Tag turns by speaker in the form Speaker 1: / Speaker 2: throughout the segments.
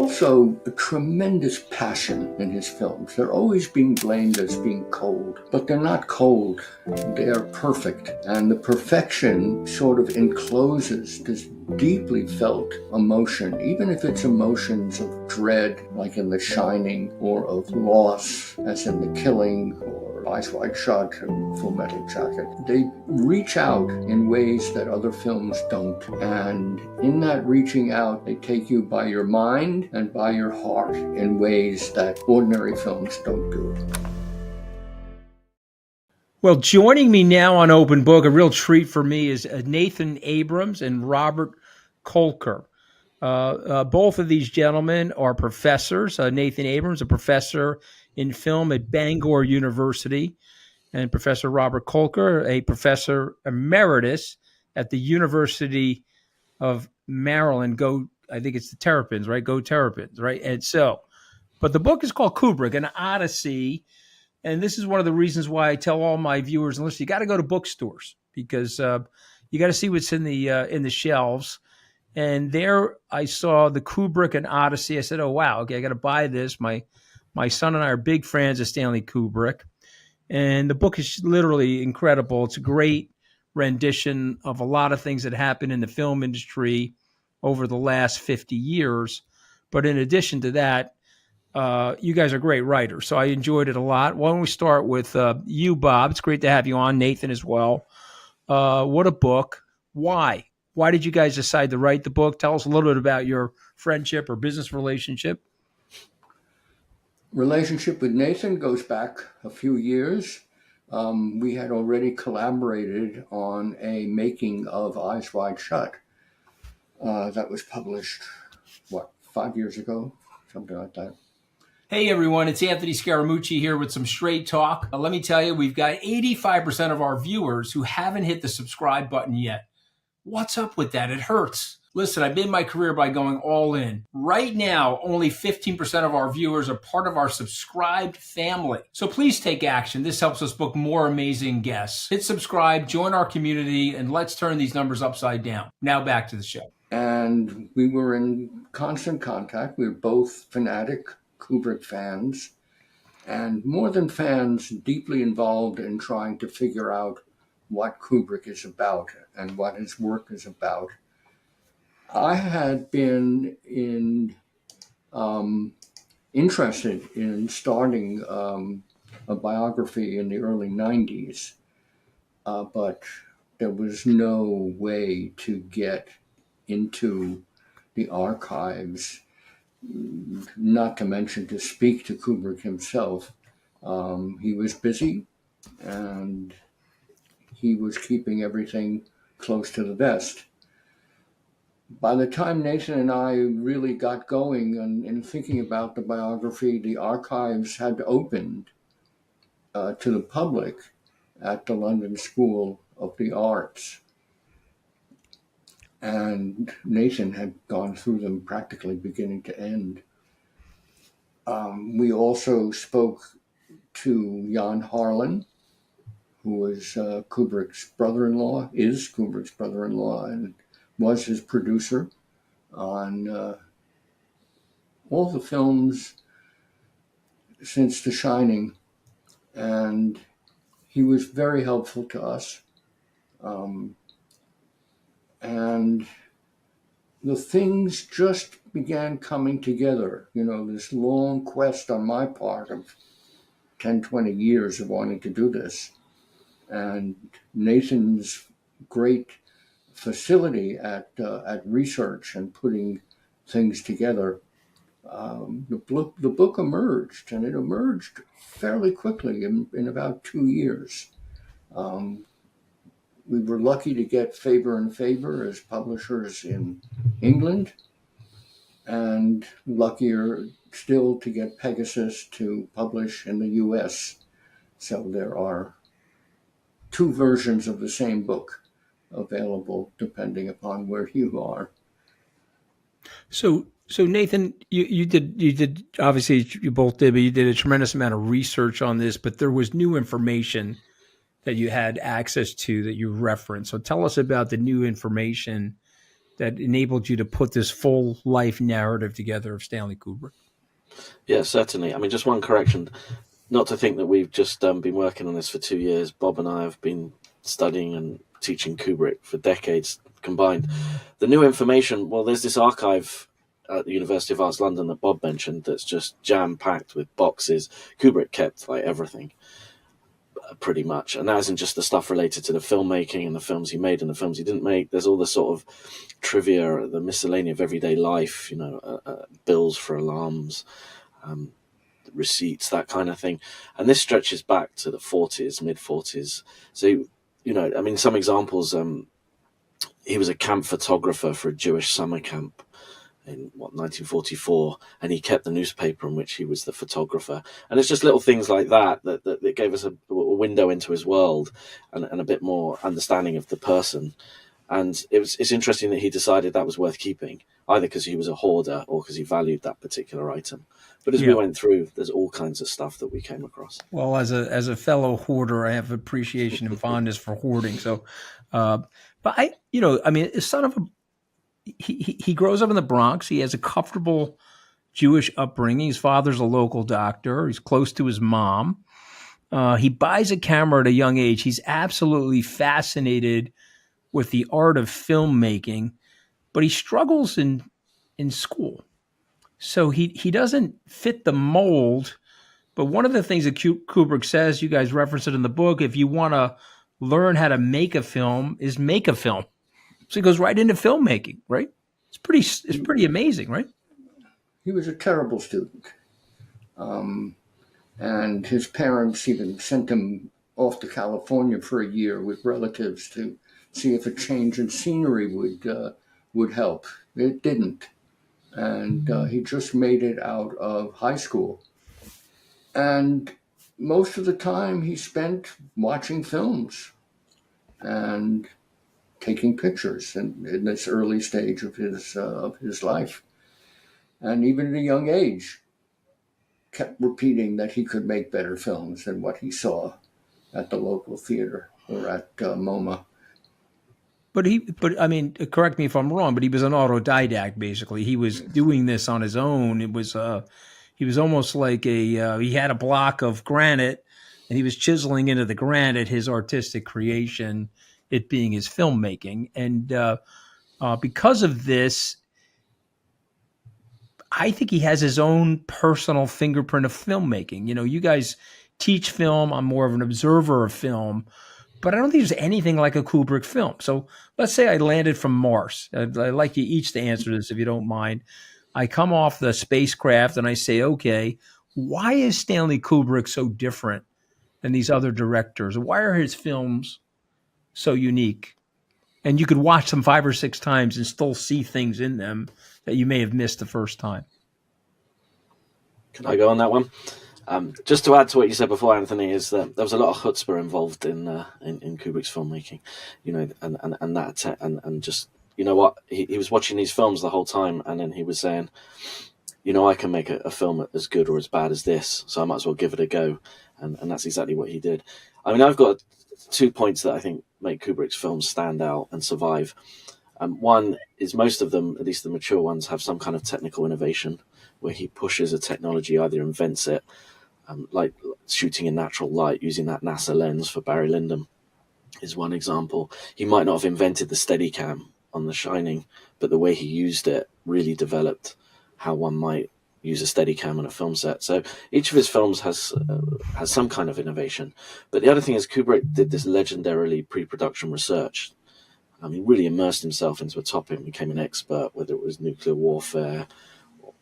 Speaker 1: also a tremendous passion in his films. They're always being blamed as being cold, but they're not cold. They are perfect. And the perfection sort of encloses this deeply felt emotion, even if it's emotions of dread, like in The Shining, or of loss, as in The Killing, or Eyes Wide Shut and Full Metal Jacket. They reach out in ways that other films don't. And in that reaching out, they take you by your mind and by your heart in ways that ordinary films don't do.
Speaker 2: Well, joining me now on Open Book, a real treat for me, is Nathan Abrams and Robert Kolker. Both of these gentlemen are professors. Nathan Abrams, a professor in film at Bangor University, and Professor Robert Kolker, a professor emeritus at the University of Maryland. I think it's the Terrapins, right? Go Terrapins, right? And so, but the book is called Kubrick, An Odyssey. And this is one of the reasons why I tell all my viewers and listeners, you got to go to bookstores because you got to see what's in the shelves. And there I saw the Kubrick, An Odyssey. I said, oh, wow, okay, I got to buy this. My son and I are big fans of Stanley Kubrick. And the book is literally incredible. It's a great rendition of a lot of things that happened in the film industry over the last 50 years. But in addition to that, you guys are great writers, so I enjoyed it a lot. Why don't we start with you, Bob? It's great to have you on. Nathan as well. What a book. Why? Why did you guys decide to write the book? Tell us a little bit about your friendship or business relationship.
Speaker 1: Relationship with Nathan goes back a few years. We had already collaborated on a making of Eyes Wide Shut. That was published, 5 years ago? Something like that.
Speaker 2: Hey everyone, it's Anthony Scaramucci here with some straight talk. Let me tell you, we've got 85% of our viewers who haven't hit the subscribe button yet. What's up with that? It hurts. Listen, I made my career by going all in. Right now, only 15% of our viewers are part of our subscribed family. So please take action. This helps us book more amazing guests. Hit subscribe, join our community, and let's turn these numbers upside down. Now back to the show.
Speaker 1: And we were in constant contact. We were both fanatic Kubrick fans, and more than fans, deeply involved in trying to figure out what Kubrick is about and what his work is about. I had been interested in starting a biography in the early 90s, but there was no way to get into the archives, not to mention to speak to Kubrick himself. He was busy and he was keeping everything close to the vest. By the time Nathan and I really got going in thinking about the biography, the archives had opened to the public at the London School of the Arts. And Nathan had gone through them practically beginning to end. We also spoke to Jan Harlan, who was Kubrick's brother-in-law, and was his producer on all the films since The Shining. And he was very helpful to us. And the things just began coming together. You know, this long quest on my part of 10, 20 years of wanting to do this. And Nathan's great facility at research and putting things together. The book emerged, and it emerged fairly quickly in about 2 years. We were lucky to get Faber and Faber as publishers in England, and luckier still to get Pegasus to publish in the US. So there are 2 versions of the same book available depending upon where you are.
Speaker 2: So Nathan, you did obviously you both did, but you did a tremendous amount of research on this, but there was new information that you had access to that you referenced. So tell us about the new information that enabled you to put this full life narrative together of Stanley Kubrick?
Speaker 3: Yeah, certainly. I mean, just one correction. Not to think that we've just been working on this for 2 years. Bob and I have been studying and teaching Kubrick for decades combined. The new information, well, there's this archive at the University of Arts London that Bob mentioned that's just jam-packed with boxes. Kubrick kept like everything, pretty much. And that isn't just the stuff related to the filmmaking and the films he made and the films he didn't make. There's all the sort of trivia, the miscellany of everyday life, bills for alarms, receipts, that kind of thing. And this stretches back to the 40s, mid 40s. So, I mean, some examples, he was a camp photographer for a Jewish summer camp in 1944, and he kept the newspaper in which he was the photographer. And it's just little things like that gave us a window into his world and a bit more understanding of the person. And it's interesting that he decided that was worth keeping, either because he was a hoarder or because he valued that particular item. But as we went through, there's all kinds of stuff that we came across.
Speaker 2: Well, as a fellow hoarder, I have appreciation and fondness for hoarding. So, but I mean, a son of a, he grows up in the Bronx. He has a comfortable Jewish upbringing. His father's a local doctor. He's close to his mom. He buys a camera at a young age. He's absolutely fascinated with the art of filmmaking, but he struggles in school. So he doesn't fit the mold. But one of the things that Kubrick says, you guys reference it in the book, if you want to learn how to make a film, is make a film. So he goes right into filmmaking, right? It's pretty amazing, right?
Speaker 1: He was a terrible student. And his parents even sent him off to California for a year with relatives to see if a change in scenery would help. It didn't. And he just made it out of high school. And most of the time he spent watching films and taking pictures in this early stage of his life. And even at a young age, kept repeating that he could make better films than what he saw at the local theater or at MoMA.
Speaker 2: But I mean, correct me if I'm wrong, but he was an autodidact, basically. He was doing this on his own. He was almost like he had a block of granite and he was chiseling into the granite his artistic creation, it being his filmmaking. And because of this, I think he has his own personal fingerprint of filmmaking. You guys teach film. I'm more of an observer of film. But I don't think there's anything like a Kubrick film. So let's say I landed from Mars. I'd like you each to answer this if you don't mind. I come off the spacecraft and I say, okay, why is Stanley Kubrick so different than these other directors? Why are his films so unique? And you could watch them 5 or 6 times and still see things in them that you may have missed the first time.
Speaker 3: Can I go on that one? Just to add to what you said before, Anthony, is that there was a lot of chutzpah involved in Kubrick's filmmaking, and just, you know what, he was watching these films the whole time, and then he was saying, I can make a film as good or as bad as this, so I might as well give it a go, and that's exactly what he did. I mean, I've got 2 points that I think make Kubrick's films stand out and survive. One is most of them, at least the mature ones, have some kind of technical innovation where he pushes a technology, either invents it, like shooting in natural light using that NASA lens for Barry Lyndon is one example. He might not have invented the Steadicam on The Shining, but the way he used it really developed how one might use a Steadicam on a film set. So each of his films has some kind of innovation. But the other thing is Kubrick did this legendarily pre-production research. He really immersed himself into a topic and became an expert, whether it was nuclear warfare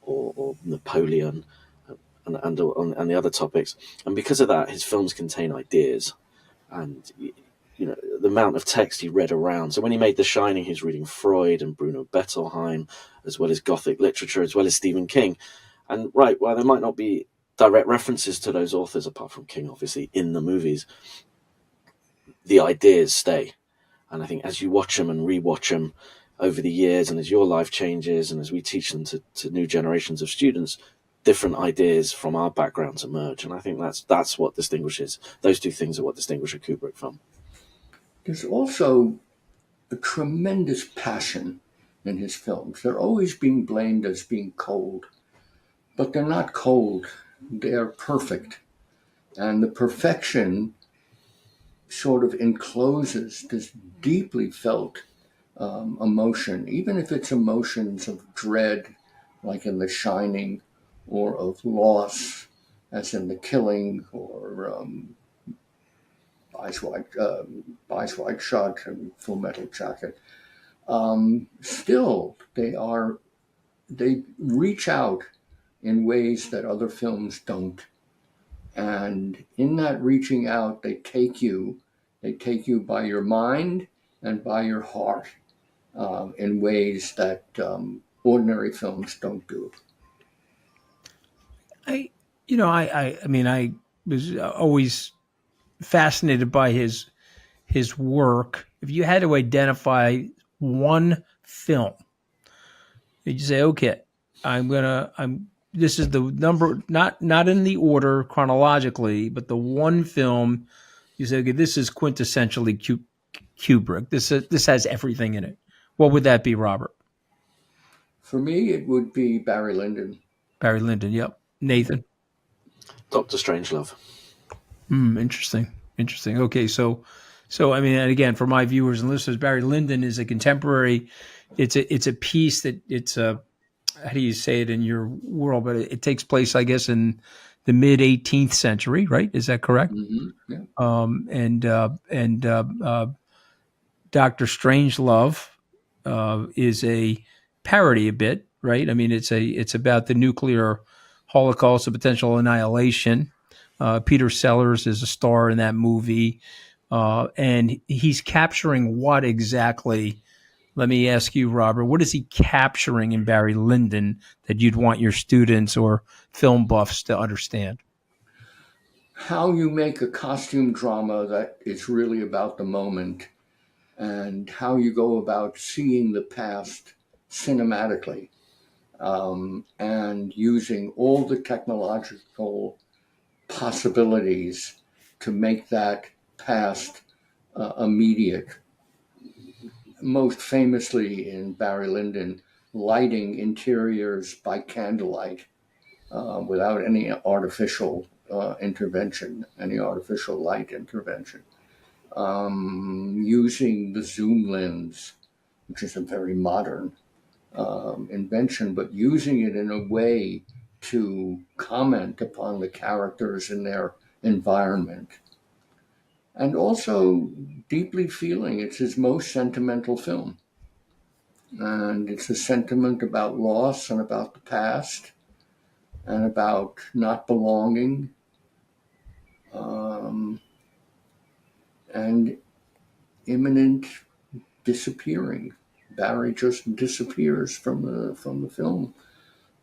Speaker 3: or Napoleon, and the other topics. And because of that, his films contain ideas, and the amount of text he read around. So when he made The Shining, he was reading Freud and Bruno Bettelheim, as well as Gothic literature, as well as Stephen King. And while there might not be direct references to those authors, apart from King, obviously, in the movies, the ideas stay. And I think as you watch them and rewatch them over the years, and as your life changes, and as we teach them to new generations of students, different ideas from our backgrounds emerge. And I think that's what distinguishes, those 2 things are what distinguish a Kubrick film.
Speaker 1: There's also a tremendous passion in his films. They're always being blamed as being cold, but they're not cold. They're perfect. And the perfection sort of encloses this deeply felt emotion, even if it's emotions of dread, like in The Shining, or of loss, as in The Killing, or Eyes Wide Shut and Full Metal Jacket. Still, they reach out in ways that other films don't. And in that reaching out, they take you by your mind and by your heart in ways that ordinary films don't do.
Speaker 2: I, I mean, I was always fascinated by his work. If you had to identify one film, you say, okay, this is the number, not in the order chronologically, but the one film you say, okay, this is quintessentially Kubrick. This has everything in it. What would that be, Robert?
Speaker 1: For me, it would be Barry Lyndon.
Speaker 2: Barry Lyndon. Yep. Nathan.
Speaker 3: Dr. Strangelove.
Speaker 2: Interesting. Okay, so I mean, and again, for my viewers and listeners, Barry Lyndon is a contemporary. It's a piece that it's a, how do you say it in your world? But it takes place, I guess, in the mid 18th century, right? Is that correct?
Speaker 1: Mm-hmm. Yeah.
Speaker 2: Dr. Strangelove is a parody a bit, right? I mean, it's about the nuclear holocaust, the potential annihilation. Peter Sellers is a star in that movie, and he's capturing what exactly? Let me ask you, Robert. What is he capturing in Barry Lyndon that you'd want your students or film buffs to understand?
Speaker 1: How you make a costume drama that is really about the moment, and how you go about seeing the past cinematically, and using all the technological possibilities to make that past immediate. Most famously in Barry Lyndon, lighting interiors by candlelight without any artificial intervention, any artificial light intervention. Using the zoom lens, which is a very modern invention, but using it in a way to comment upon the characters and their environment. And also deeply feeling it's his most sentimental film. And it's a sentiment about loss and about the past and about not belonging, and imminent disappearing. Barry just disappears from the film.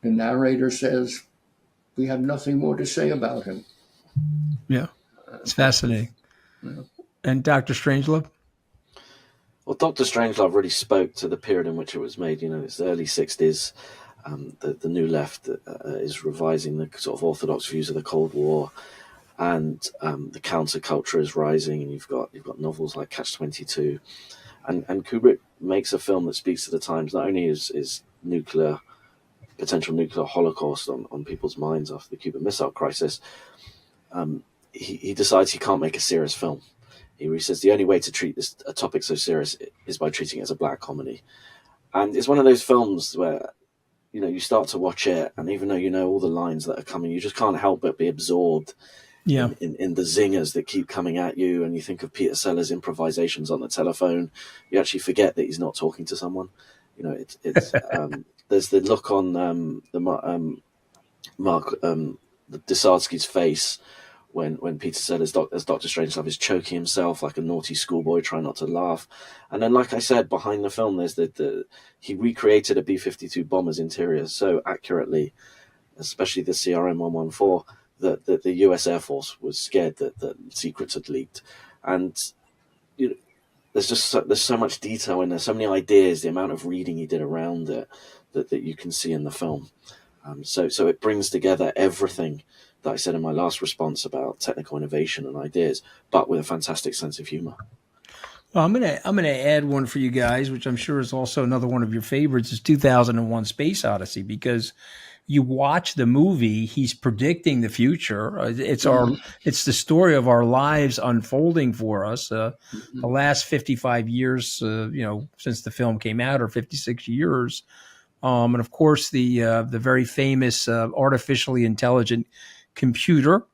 Speaker 1: The narrator says, "We have nothing more to say about him."
Speaker 2: Yeah, it's fascinating.
Speaker 1: Yeah.
Speaker 2: And Dr. Strangelove?
Speaker 3: Well, Dr. Strangelove really spoke to the period in which it was made. It's the early 60s. The New Left is revising the sort of orthodox views of the Cold War, and the counterculture is rising. And you've got novels like Catch-22, and Kubrick makes a film that speaks to the times. Not only is potential nuclear holocaust on people's minds after the Cuban Missile Crisis, he decides he can't make a serious film. He says the only way to treat a topic so serious is by treating it as a black comedy. And it's one of those films where, you start to watch it, and even though you know all the lines that are coming, you just can't help but be absorbed in the zingers that keep coming at you. And you think of Peter Sellers' improvisations on the telephone. You actually forget that he's not talking to someone. It's there's the look on Mark Desadsky's face when Peter Sellers as Dr. Strangelove is choking himself like a naughty schoolboy trying not to laugh. And then, like I said, behind the film, there's he recreated a B-52 bomber's interior so accurately, especially the CRM-114, that the US Air Force was scared that secrets had leaked. And there's so much detail in there, so many ideas, the amount of reading he did around it that you can see in the film. So it brings together everything that I said in my last response about technical innovation and ideas, but with a fantastic sense of humor.
Speaker 2: Well, I'm gonna add one for you guys, which I'm sure is also another one of your favorites. Is 2001: Space Odyssey, because you watch the movie, he's predicting the future.
Speaker 1: Mhm,
Speaker 2: It's the story of our lives unfolding for us. The
Speaker 1: mhm.
Speaker 2: last 55 years, since the film came out, or 56 years, and of course the very famous artificially intelligent computer,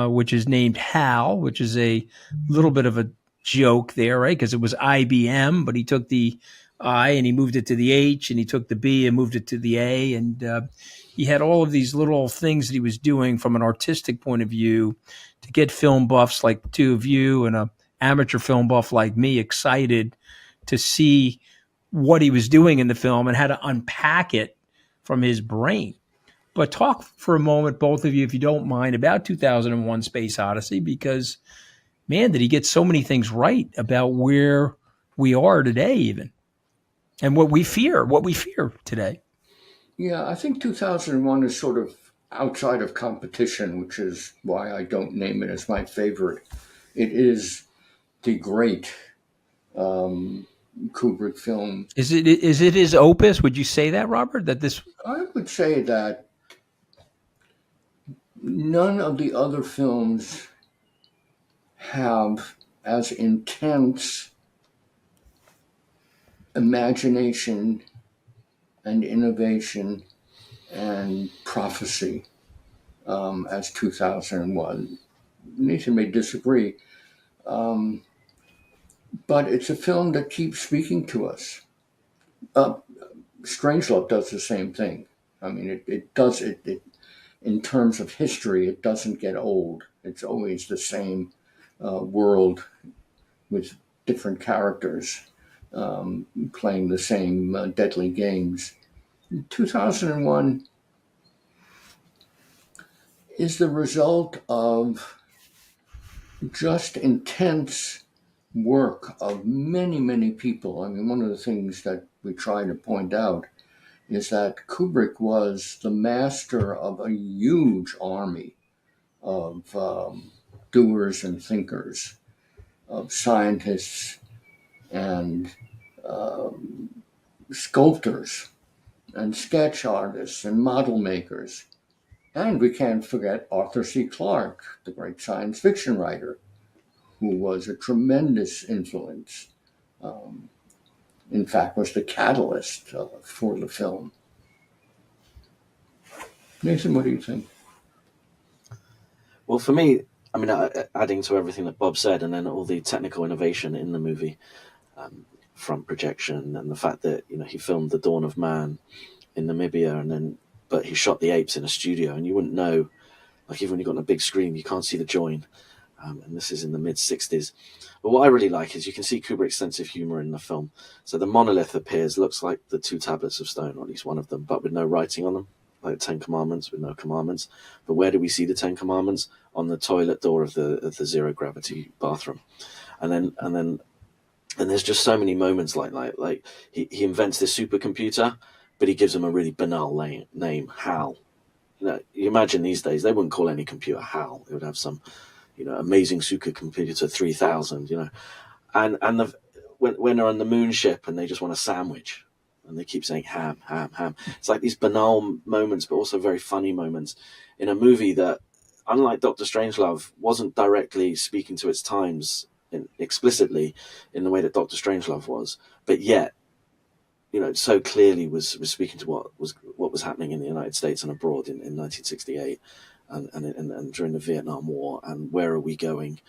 Speaker 2: which is named HAL, which is a little bit of a joke there, right? Because it was IBM, but he took the I and he moved it to the H, and he took the B and moved it to the A, and he had all of these little things that he was doing from an artistic point of view to get film buffs like the two of you and a amateur film buff like me excited to see what he was doing in the film and how to unpack it from his brain. But talk for a moment, both of you, if you don't mind, about 2001: Space Odyssey, because man, did he get so many things right about where we are today, even, and what we fear today.
Speaker 1: Yeah, I think 2001 is sort of outside of competition, which is why I don't name it as my favorite. It is the great um, Kubrick film.
Speaker 2: Is it his opus? Would you say that, Robert? That this
Speaker 1: I would say that none of the other films have as intense imagination and innovation and prophecy as 2001. Nathan may disagree, um, but it's a film that keeps speaking to us. Uh, Strangelove does the same thing. I mean, it does it in terms of history. It doesn't get old. It's always the same world with different characters playing the same deadly games. 2001 is the result of just intense work of many, many people. I mean, one of the things that we try to point out is that Kubrick was the master of a huge army of doers and thinkers, of scientists and um, sculptors and sketch artists and model makers. And we can't forget Arthur C. Clarke, the great science fiction writer, who was a tremendous influence. Um, in fact, was the catalyst for the film. Nathan, what do you think?
Speaker 3: Well, for me, I mean, adding to everything that Bob said, and then all the technical innovation in the movie, front projection, and the fact that he filmed the dawn of man in Namibia, and then but he shot the apes in a studio, and you wouldn't know. Like even when you got on a big screen, you can't see the join. And this is in the mid 60s. But what I really like is you can see Kubrick's sense of humor in the film. So the monolith appears, looks like the two tablets of stone, or at least one of them, but with no writing on them, like the Ten Commandments with no commandments. But where do we see the Ten Commandments? On the toilet door of the zero gravity bathroom. And there's just so many moments like he invents this supercomputer, but he gives him a really banal name, Hal. You imagine these days they wouldn't call any computer Hal. It would have some amazing supercomputer 3000, and when they're on the moon ship and they just want a sandwich, and they keep saying ham, ham, ham. It's like these banal moments, but also very funny moments in a movie that, unlike Doctor Strangelove, wasn't directly speaking to its times explicitly in the way that Doctor Strangelove was, but yet so clearly was speaking to what was happening in the United States and abroad in 1968 and during the Vietnam War, and where are we going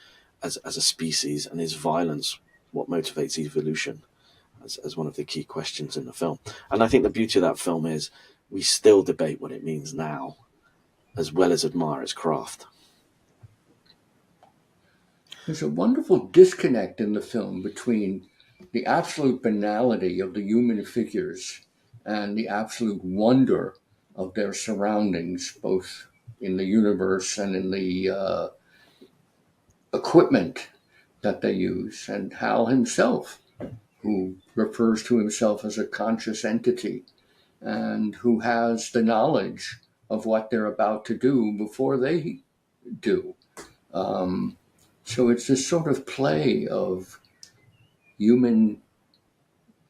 Speaker 3: as a species, and is violence what motivates evolution as one of the key questions in the film. And I think the beauty of that film is we still debate what it means now, as well as admire its craft.
Speaker 1: There's a wonderful disconnect in the film between the absolute banality of the human figures and the absolute wonder of their surroundings, both in the universe and in the equipment that they use. And Hal himself, who refers to himself as a conscious entity and who has the knowledge of what they're about to do before they do. Um, so it's this sort of play of human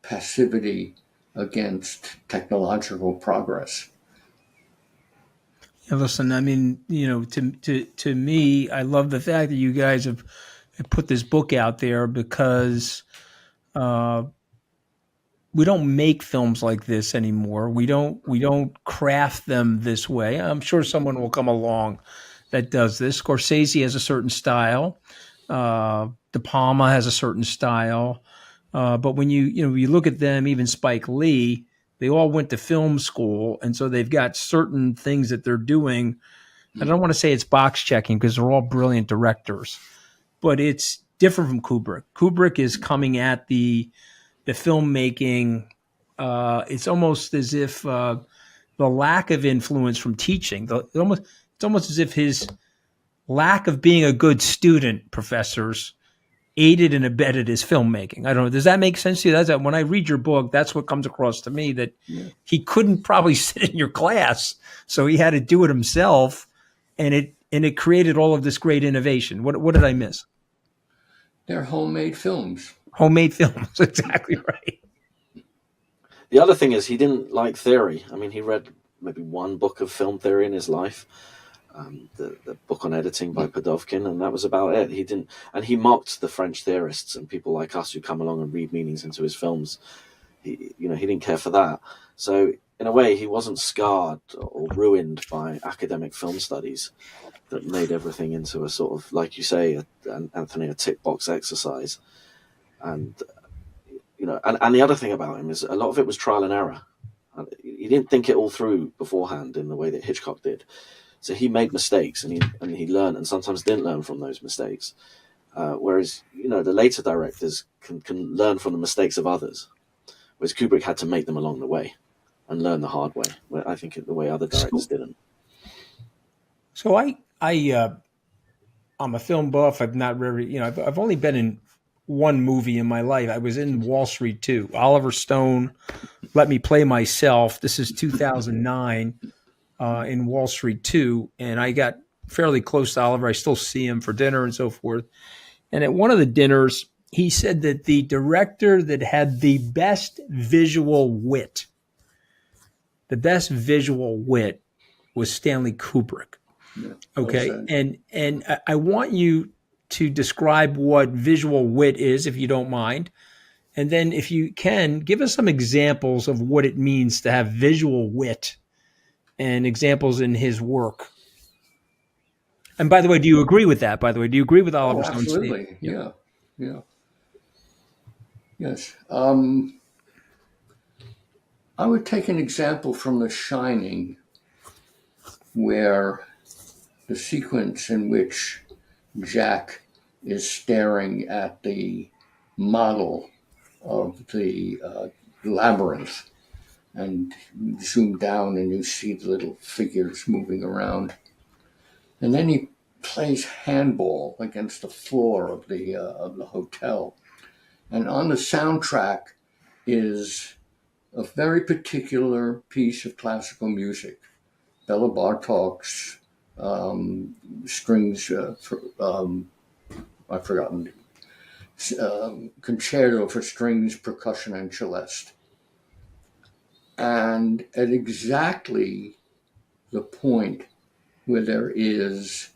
Speaker 1: passivity against technological progress.
Speaker 2: Yeah, listen, I mean, to me, I love the fact that you guys have put this book out there because uh, we don't make films like this anymore. We don't craft them this way. I'm sure someone will come along that does this. Scorsese has a certain style. De Palma has a certain style. But when you look at them, even Spike Lee, they all went to film school, and so they've got certain things that they're doing. I don't want to say it's box checking because they're all brilliant directors, but it's different from Kubrick. Kubrick is coming at the filmmaking. It's almost as if the lack of influence from teaching. It's almost as if his lack of being a good student, professors, aided and abetted his filmmaking. I don't know. Does that make sense to you? That's when I read your book, that's what comes across to me, that he couldn't probably sit in your class, so he had to do it himself, and it created all of this great innovation. What did I miss?
Speaker 1: They're homemade films.
Speaker 2: Homemade films, exactly right.
Speaker 3: The other thing is he didn't like theory. I mean, he read maybe one book of film theory in his life, the book on editing by Podovkin, and that was about it. He didn't, and he mocked the French theorists and people like us who come along and read meanings into his films. He didn't care for that. So in a way, he wasn't scarred or ruined by academic film studies that made everything into a sort of, like you say, Anthony, a tick box exercise. And and the other thing about him is a lot of it was trial and error. He didn't think it all through beforehand in the way that Hitchcock did. So he made mistakes, and he learned, and sometimes didn't learn from those mistakes. Whereas the later directors can learn from the mistakes of others, whereas Kubrick had to make them along the way and learn the hard way. Where I think the way other directors didn't.
Speaker 2: So I'm a film buff. I've not really, I've only been in one movie in my life. I was in Wall Street 2. Oliver Stone let me play myself. This is 2009 in Wall Street 2. And I got fairly close to Oliver. I still see him for dinner and so forth. And at one of the dinners, he said that the director that had the best visual wit was Stanley Kubrick.
Speaker 1: Yeah,
Speaker 2: Okay.
Speaker 1: well
Speaker 2: And I want you to describe what visual wit is, if you don't mind. And then if you can, give us some examples of what it means to have visual wit and examples in his work. And by the way, do you agree with that? By the way, do you agree with Oliver Stone's
Speaker 1: absolutely.
Speaker 2: statement?
Speaker 1: Yeah. Yes. I would take an example from The Shining, where the sequence in which Jack is staring at the model of the labyrinth, and you zoom down and you see the little figures moving around. And then he plays handball against the floor of the hotel. And on the soundtrack is a very particular piece of classical music, Bela Bartok's strings, I've forgotten, concerto for strings, percussion, and celeste. And at exactly the point where there is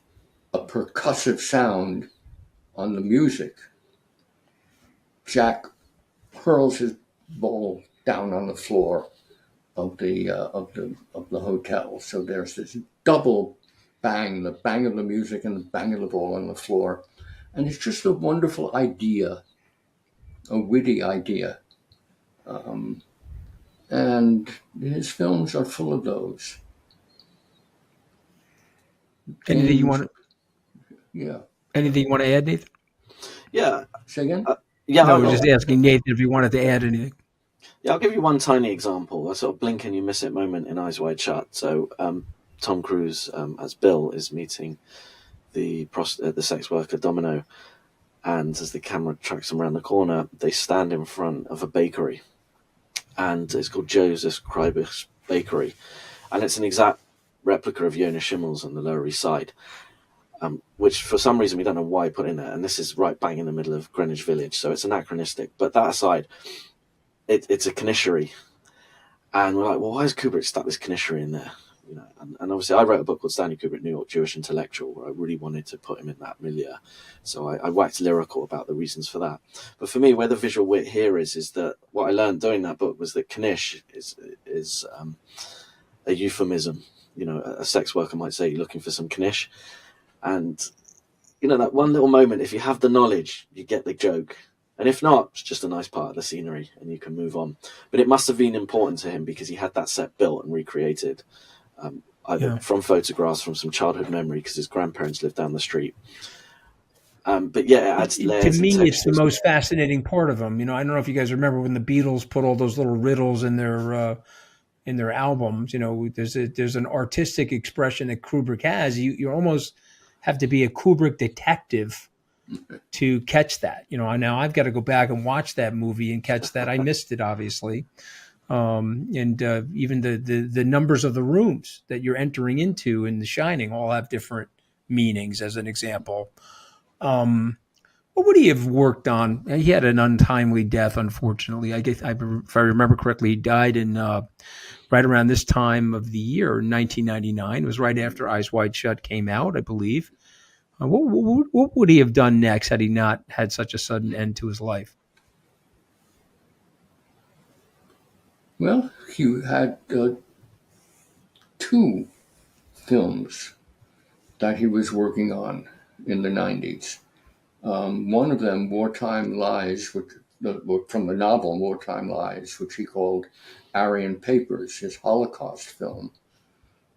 Speaker 1: a percussive sound on the music, Jack hurls his ball down on the floor of the hotel. So there's this double bang, the bang of the music and the bang of the ball on the floor. And it's just a wonderful idea, a witty idea. And his films are full of those.
Speaker 2: Anything you want?
Speaker 1: Yeah.
Speaker 2: Anything you want to add, Nathan?
Speaker 3: Yeah.
Speaker 1: Say again?
Speaker 3: Yeah.
Speaker 2: No, I was just asking Nathan if you wanted to add anything.
Speaker 3: Yeah, I'll give you one tiny example. A sort of blink and you miss it moment in Eyes Wide Shut. So Tom Cruise as Bill is meeting the sex worker Domino, and as the camera tracks them around the corner, they stand in front of a bakery, and it's called Joseph Kreiber's Bakery, and it's an exact replica of Jonas Schimmel's on the Lower East Side. which for some reason we don't know why he put in there. And this is right bang in the middle of Greenwich Village, so it's anachronistic. But that aside, it's a Kanishari. And we're like, well, why has Kubrick stuck this Kanishari in there? You know, and obviously I wrote a book called Stanley Kubrick, New York Jewish Intellectual, where I really wanted to put him in that milieu. So I waxed lyrical about the reasons for that. But for me, where the visual wit here is that what I learned doing that book was that Kanish is a euphemism. You know, a sex worker might say, you're looking for some Kanish. And, you know, that one little moment, if you have the knowledge, you get the joke. And if not, it's just a nice part of the scenery and you can move on. But it must have been important to him because he had that set built and recreated, either from photographs, from some childhood memory, because his grandparents lived down the street. But yeah, it adds layers.
Speaker 2: To me, it's the most fascinating part of them. You know, I don't know if you guys remember when the Beatles put all those little riddles in their albums. You know, there's an artistic expression that Kubrick has. You almost have to be a Kubrick detective to catch that. You know, now I've got to go back and watch that movie and catch that. I missed it, obviously. And even the numbers of the rooms that you're entering into in The Shining all have different meanings, as an example. What would he have worked on? He had an untimely death, unfortunately. If I remember correctly, he died in right around this time of the year, 1999. It was right after Eyes Wide Shut came out, I believe. What would he have done next had he not had such a sudden end to his life?
Speaker 1: Well, he had 2 films that he was working on in the 90s. One of them, Wartime Lies, from the novel Wartime Lies, which he called Aryan Papers, his Holocaust film,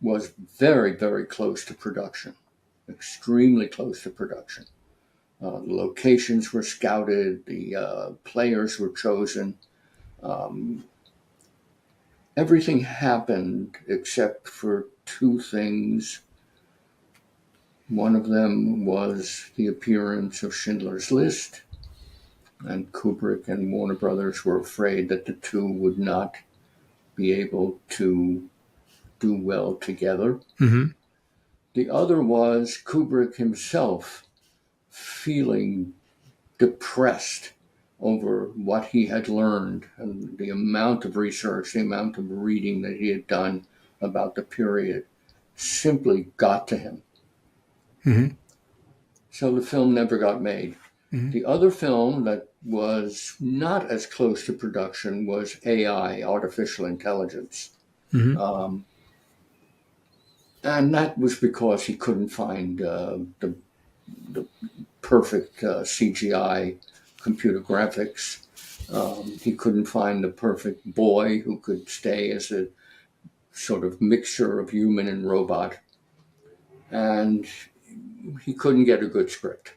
Speaker 1: was very, very close to production, extremely close to production. The locations were scouted, the players were chosen. Everything happened except for 2 things. One of them was the appearance of Schindler's List, and Kubrick and Warner Brothers were afraid that the 2 would not be able to do well together.
Speaker 2: Mm-hmm.
Speaker 1: The other was Kubrick himself feeling depressed over what he had learned and the amount of research, the amount of reading that he had done about the period simply got to him.
Speaker 2: Mm-hmm.
Speaker 1: So the film never got made. Mm-hmm. The other film that was not as close to production was AI, artificial intelligence. Mm-hmm. And that was because he couldn't find the perfect CGI computer graphics. He couldn't find the perfect boy who could stay as a sort of mixture of human and robot. And he couldn't get a good script.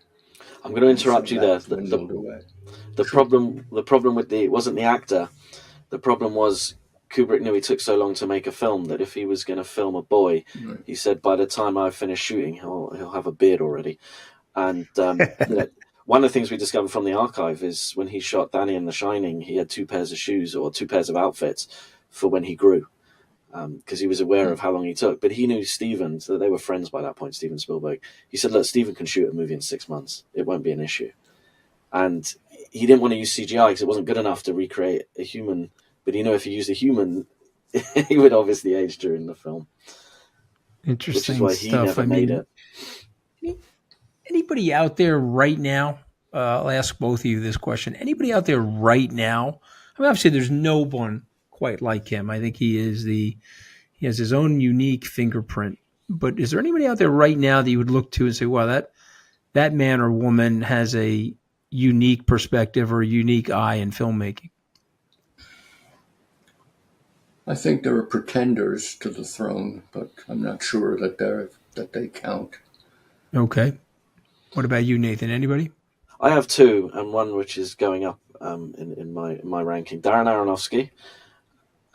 Speaker 3: I'm going to interrupt you there. The problem with it wasn't the actor. The problem was Kubrick knew he took so long to make a film that if he was going to film a boy, right, he said by the time I finish shooting, he'll have a beard already. And one of the things we discovered from the archive is when he shot Danny in The Shining, he had 2 pairs of shoes or 2 pairs of outfits for when he grew, because he was aware of how long he took. But he knew Steven, so they were friends by that point, Steven Spielberg. He said, look, Steven can shoot a movie in 6 months. It won't be an issue. And he didn't want to use CGI because it wasn't good enough to recreate a human. But he knew if he used a human, he would obviously age during the film.
Speaker 2: Interesting
Speaker 3: which is why he
Speaker 2: stuff.
Speaker 3: never made it.
Speaker 2: Anybody out there right now? I'll ask both of you this question. Anybody out there right now? I mean, obviously, there's no one quite like him. I think he has his own unique fingerprint. But is there anybody out there right now that you would look to and say, "Wow, that man or woman has a unique perspective or a unique eye in filmmaking"?
Speaker 1: I think there are pretenders to the throne, but I'm not sure that they count.
Speaker 2: Okay. What about you, Nathan? Anybody?
Speaker 3: I have 2, and one which is going up in my ranking. Darren Aronofsky,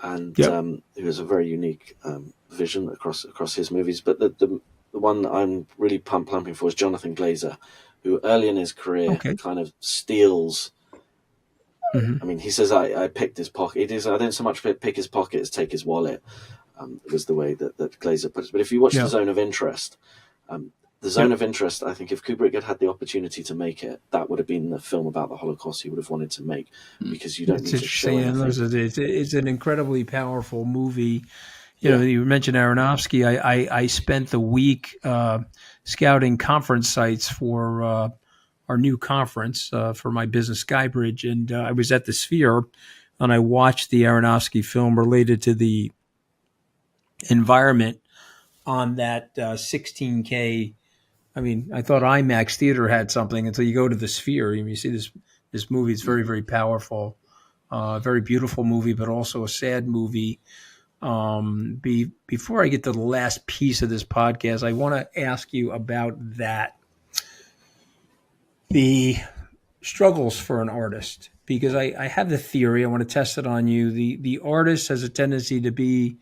Speaker 3: and who has a very unique vision across his movies. But the one I'm really plumping for is Jonathan Glazer, who early in his career kind of steals. Mm-hmm. I mean, he says, I picked his pocket. I didn't so much pick his pocket as take his wallet, was the way that Glazer puts it. But if you watch The Zone of Interest, The Zone of Interest, I think if Kubrick had had the opportunity to make it, that would have been the film about the Holocaust he would have wanted to make, because you don't
Speaker 2: It's
Speaker 3: need to show
Speaker 2: interesting. And
Speaker 3: anything.
Speaker 2: it's an incredibly powerful movie.
Speaker 3: Yeah.
Speaker 2: You mentioned Aronofsky. I spent the week scouting conference sites for our new conference for my business Skybridge, and I was at the Sphere, and I watched the Aronofsky film related to the environment on that 16K. I mean, I thought IMAX theater had something until you go to the Sphere and you see this movie. It's very, very powerful, very beautiful movie, but also a sad movie. Before I get to the last piece of this podcast, I want to ask you about that. The struggles for an artist, because I have the theory. I want to test it on you. The artist has a tendency to be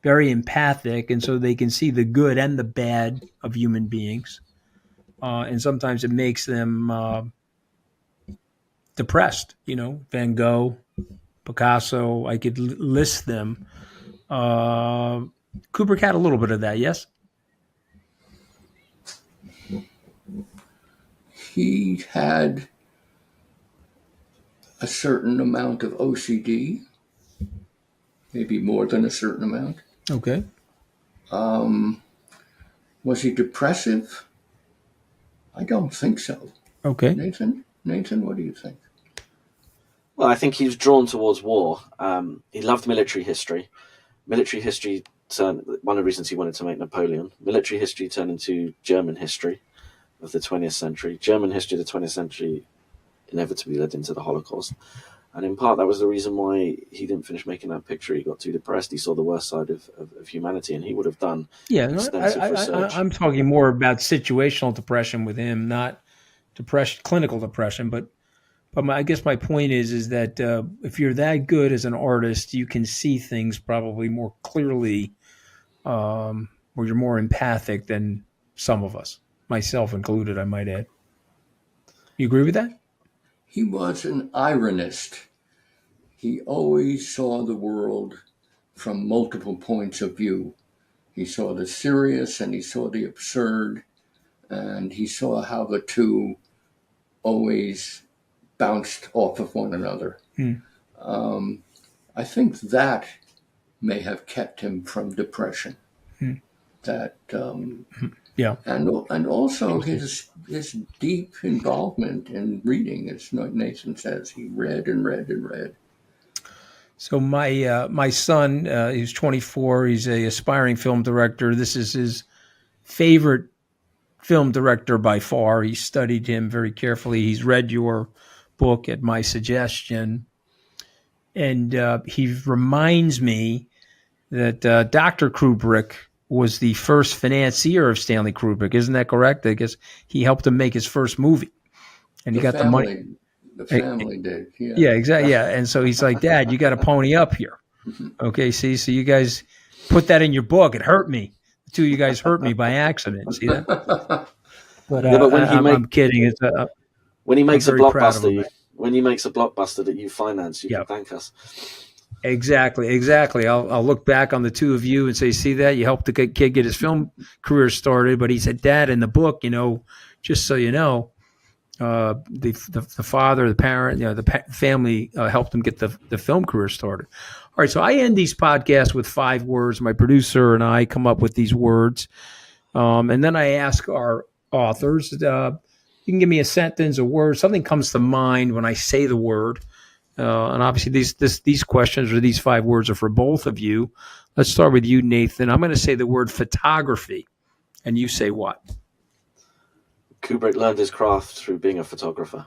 Speaker 2: very empathic, and so they can see the good and the bad of human beings. And sometimes it makes them depressed. Van Gogh, Picasso, I could list them. Kubrick had a little bit of that, yes?
Speaker 1: He had a certain amount of OCD, maybe more than a certain amount.
Speaker 2: Okay.
Speaker 1: Was he depressive? I don't think so.
Speaker 2: Okay.
Speaker 1: Nathan, what do you think?
Speaker 3: Well, I think he was drawn towards war. He loved military history. Military history turned, one of the reasons he wanted to make Napoleon. Military history turned into German history of the 20th century. German history of the 20th century inevitably led into the Holocaust. And in part, that was the reason why he didn't finish making that picture. He got too depressed. He saw the worst side of humanity, and he would have done extensive research.
Speaker 2: I'm talking more about situational depression with him, not depression, clinical depression. But I guess my point is that if you're that good as an artist, you can see things probably more clearly, or you're more empathic than some of us, myself included, I might add. You agree with that?
Speaker 1: He was an ironist. He always saw the world from multiple points of view. He saw the serious and he saw the absurd, and he saw how the two always bounced off of one another. I think that may have kept him from depression. That
Speaker 2: Yeah.
Speaker 1: And also his deep involvement in reading, as Nathan says, he read and read and read.
Speaker 2: So my son, he's 24. He's a aspiring film director. This is his favorite film director by far. He studied him very carefully. He's read your book at my suggestion, and he reminds me that Dr. Kubrick was the first financier of Stanley Kubrick. Isn't that correct? I guess he helped him make his first movie, and he got the money.
Speaker 1: The family did. Yeah.
Speaker 2: Yeah, exactly. Yeah, and so he's like, Dad, you got to pony up here. Okay, see, so you guys put that in your book. It hurt me. The two of you guys hurt me by accident. See that? But, I'm kidding. It's
Speaker 3: when he makes a blockbuster, when he makes a blockbuster that you finance, you can thank us.
Speaker 2: Exactly. I'll look back on the two of you and say, see that? You helped the kid get his film career started. But he said, Dad, in the book, just so you know, the father, the parent, the family helped him get the film career started. All right, so I end these podcasts with 5 words. My producer and I come up with these words, and then I ask our authors. You can give me a sentence, a word, something comes to mind when I say the word. And obviously, these questions or these 5 words are for both of you. Let's start with you, Nathan. I'm going to say the word photography, and you say what?
Speaker 3: Kubrick learned his craft through being a photographer.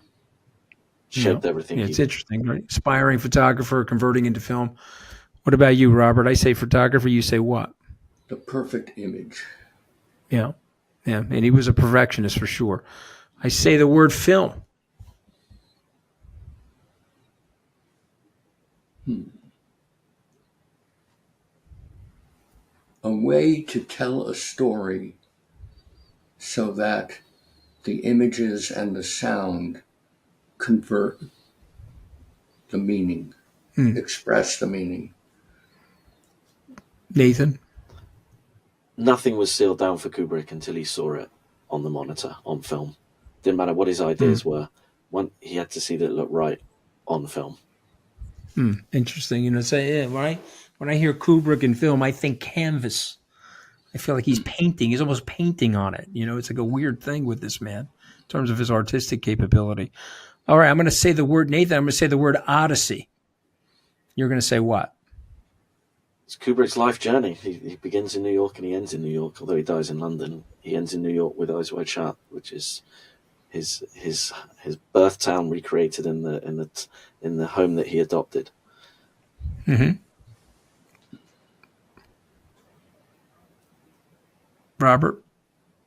Speaker 3: Shaped everything.
Speaker 2: It's interesting, right? Aspiring photographer, converting into film. What about you, Robert? I say photographer. You say what?
Speaker 1: The perfect image.
Speaker 2: Yeah. And he was a perfectionist for sure. I say the word film.
Speaker 1: A way to tell a story so that the images and the sound convert the meaning, express the meaning.
Speaker 2: Nathan?
Speaker 3: Nothing was sealed down for Kubrick until he saw it. on the monitor, on film. Didn't matter what his ideas were. He had to see that it looked right on film.
Speaker 2: Interesting. When I hear Kubrick in film, I think canvas. I feel like he's painting. He's almost painting on it. It's like a weird thing with this man in terms of his artistic capability. All right, I'm going to say the word, Nathan, I'm going to say the word Odyssey. You're going to say what?
Speaker 3: It's Kubrick's life journey. He begins in New York and he ends in New York, although he dies in London. He ends in New York with Eyes Wide Shut, which is his birth town recreated in the home that he adopted.
Speaker 2: Mm-hmm. Robert,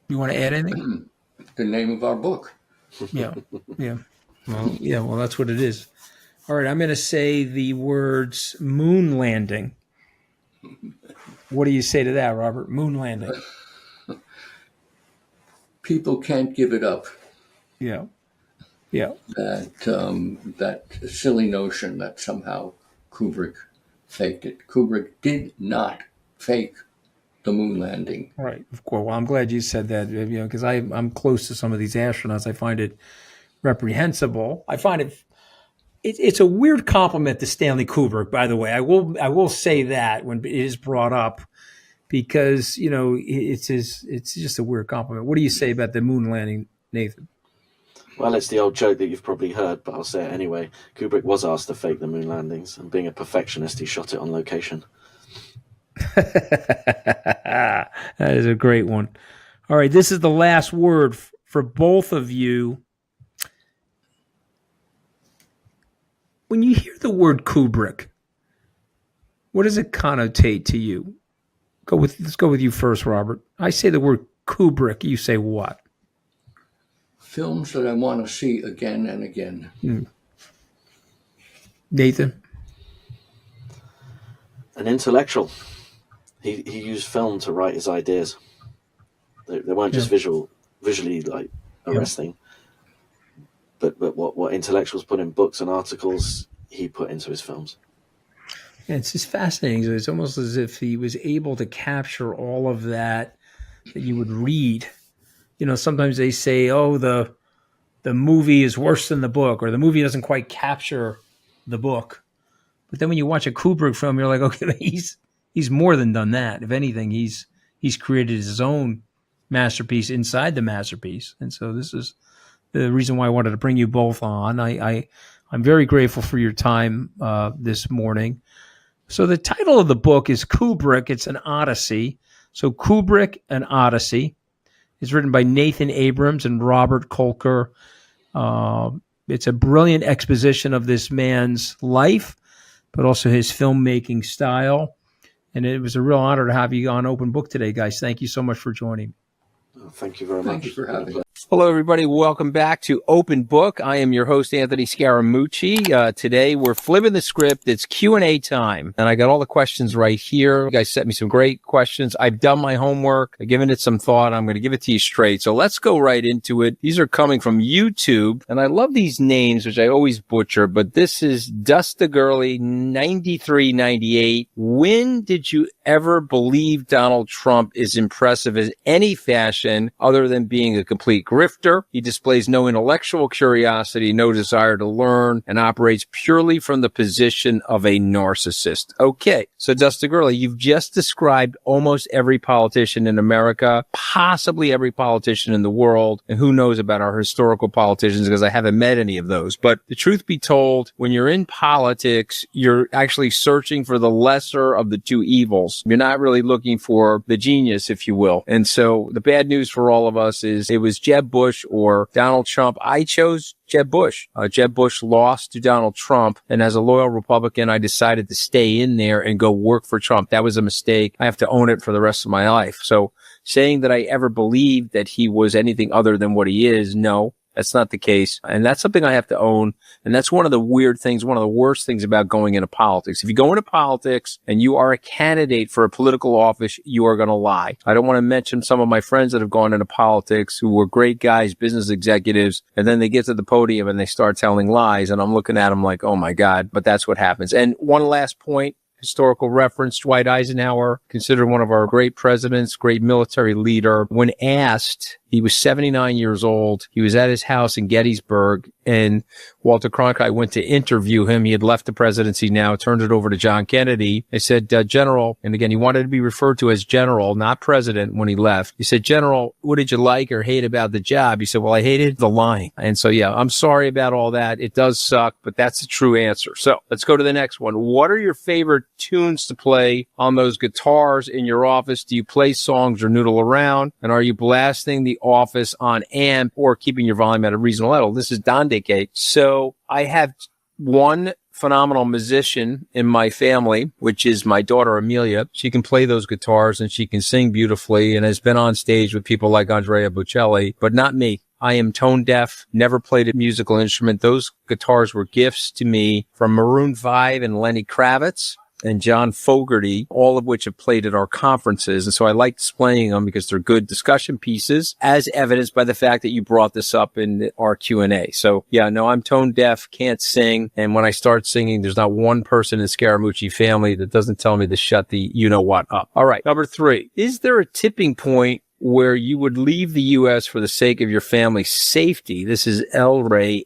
Speaker 2: you want to add anything?
Speaker 1: The name of our book.
Speaker 2: Yeah. Well, that's what it is. All right, I'm going to say the words moon landing. What do you say to that, Robert? Moon landing.
Speaker 1: People can't give it up.
Speaker 2: Yeah.
Speaker 1: That silly notion that somehow Kubrick faked it. Kubrick did not fake the moon landing.
Speaker 2: Right. Of course. Well, I'm glad you said that, because I'm close to some of these astronauts. I find it reprehensible. I find it's a weird compliment to Stanley Kubrick, by the way. I will say that when it is brought up, because it's just a weird compliment. What do you say about the moon landing, Nathan?
Speaker 3: Well, it's the old joke that you've probably heard, but I'll say it anyway. Kubrick was asked to fake the moon landings, and being a perfectionist, he shot it on location.
Speaker 2: That is a great one. All right, this is the last word for both of you. When you hear the word Kubrick, what does it connotate to you? Let's go with you first, Robert. I say the word Kubrick. You say what?
Speaker 1: Films that I want to see again and again.
Speaker 2: Nathan?
Speaker 3: An intellectual. He used film to write his ideas. They weren't just visually like arresting, but what intellectuals put in books and articles, he put into his films.
Speaker 2: Yeah, it's just fascinating. It's almost as if he was able to capture all of that you would read. Sometimes they say, "Oh, the movie is worse than the book," or the movie doesn't quite capture the book. But then when you watch a Kubrick film, you're like, okay, he's more than done that. If anything, he's created his own masterpiece inside the masterpiece. And so this is the reason why I wanted to bring you both on. I'm very grateful for your time this morning. So the title of the book is Kubrick. It's an Odyssey. So Kubrick, an Odyssey. It's written by Nathan Abrams and Robert Kolker. It's a brilliant exposition of this man's life, but also his filmmaking style. And it was a real honor to have you on Open Book today, guys. Thank you so much for joining.
Speaker 3: Thank you very much.
Speaker 1: Thank you for having us.
Speaker 2: Hello, everybody. Welcome back to Open Book. I am your host, Anthony Scaramucci. Today, we're flipping the script. It's Q&A time, and I got all the questions right here. You guys sent me some great questions. I've done my homework. I've given it some thought. I'm going to give it to you straight. So let's go right into it. These are coming from YouTube, and I love these names, which I always butcher, but this is Dustagirly 9398. When did you ever believe Donald Trump is impressive in any fashion other than being a complete grifter? He displays no intellectual curiosity, no desire to learn, and operates purely from the position of a narcissist. Okay, so Dustagirly, you've just described almost every politician in America, possibly every politician in the world, and who knows about our historical politicians, because I haven't met any of those. But the truth be told, when you're in politics, you're actually searching for the lesser of the two evils. You're not really looking for the genius, if you will. And so the bad news for all of us is it was Jeb Bush or Donald Trump. I chose Jeb Bush. Jeb Bush lost to Donald Trump, and as a loyal Republican, I decided to stay in there and go work for Trump. That was a mistake. I have to own it for the rest of my life. So saying that I ever believed that he was anything other than what he is, no. That's not the case. And that's something I have to own. And that's one of the weird things, one of the worst things about going into politics. If you go into politics and you are a candidate for a political office, you are going to lie. I don't want to mention some of my friends that have gone into politics who were great guys, business executives, and then they get to the podium and they start telling lies. And I'm looking at them like, oh my God, but that's what happens. And one last point. Historical reference, Dwight Eisenhower, considered one of our great presidents, great military leader. When asked He was 79 years old. He was at his house in Gettysburg, and Walter Cronkite went to interview him. He had left the presidency now, turned it over to John Kennedy. They said, General, and again, he wanted to be referred to as General, not President when he left. He said, General, what did you like or hate about the job? He said, well, I hated the lying. And so, yeah, I'm sorry about all that. It does suck, but that's the true answer. So let's go to the next one. What are your favorite tunes to play on those guitars in your office? Do you play songs or noodle around? And are you blasting the office on amp or keeping your volume at a reasonable level? This is Don Decay. So I have one phenomenal musician in my family, which is my daughter Amelia. She can play those guitars and she can sing beautifully and has been on stage with people like Andrea Bocelli, but not me. I am tone deaf, never played a musical instrument. Those guitars were gifts to me from Maroon 5 and Lenny Kravitz and John Fogerty, all of which have played at our conferences. And so I like displaying them because they're good discussion pieces, as evidenced by the fact that you brought this up in our Q&A. So yeah, no, I'm tone deaf, can't sing. And when I start singing, there's not one person in the Scaramucci family that doesn't tell me to shut the you-know-what up. All right, number 3. Is there a tipping point where you would leave the U.S. for the sake of your family's safety? This is El Ray